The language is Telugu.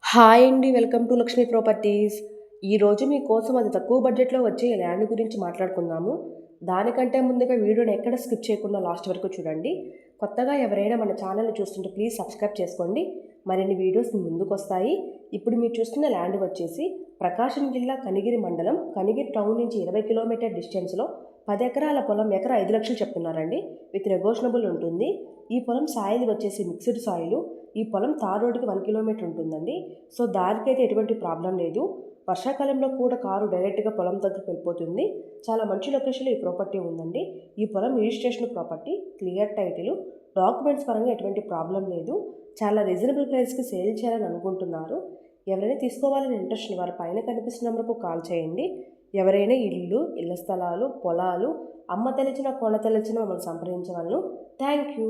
హాయ్ అండి. Welcome to Lakshmi properties. ఈరోజు మీకోసం అతి తక్కువ బడ్జెట్‌లో వచ్చే ల్యాండ్ గురించి మాట్లాడుకుందాము. దానికంటే ముందుగా వీడియోని ఎక్కడ స్కిప్ చేయకుండా లాస్ట్ వరకు చూడండి. కొత్తగా ఎవరైనా మన ఛానల్‌ని చూస్తుంటే ప్లీజ్ సబ్స్క్రైబ్ చేసుకోండి. మరిన్ని వీడియోస్ మీ ముందుకొస్తాయి. ఇప్పుడు మీరు చూస్తున్న ల్యాండ్ వచ్చేసి ప్రకాశం జిల్లా కనిగిరి మండలం, కనిగిరి టౌన్ నుంచి 20 కిలోమీటర్ డిస్టెన్స్‌లో 10 ఎకరాల పొలం ఎకరా 5,00,000 చెప్తున్నారండి. విత్ నెగోషియబుల్ ఉంటుంది. ఈ పొలం సాయిల్ వచ్చేసి మిక్స్డ్ సాయిలు. ఈ పొలం తార్ రోడ్డుకి 1 కిలోమీటర్ ఉంటుందండి. సో దానికైతే ఎటువంటి ప్రాబ్లం లేదు. వర్షాకాలంలో కూడా కారు డైరెక్ట్గా పొలం దగ్గరికి వెళ్ళిపోతుంది. చాలా మంచి లొకేషన్లో ఈ ప్రాపర్టీ ఉందండి. ఈ పొలం registration property, clear title, documents పరంగా ఎటువంటి ప్రాబ్లం లేదు. చాలా రీజనబుల్ ప్రైస్కి సేల్ చేయాలని అనుకుంటున్నారు. ఎవరైనా తీసుకోవాలని ఇంట్రెస్ట్ వారి పైన కనిపిస్తున్న నెంబర్కు కాల్ చేయండి. ఎవరైనా ఇల్లు, ఇళ్ల స్థలాలు, పొలాలు అమ్మ తెలిచిన కొన తెలిసిన మమ్మల్ని సంప్రదించగలను. Thank you.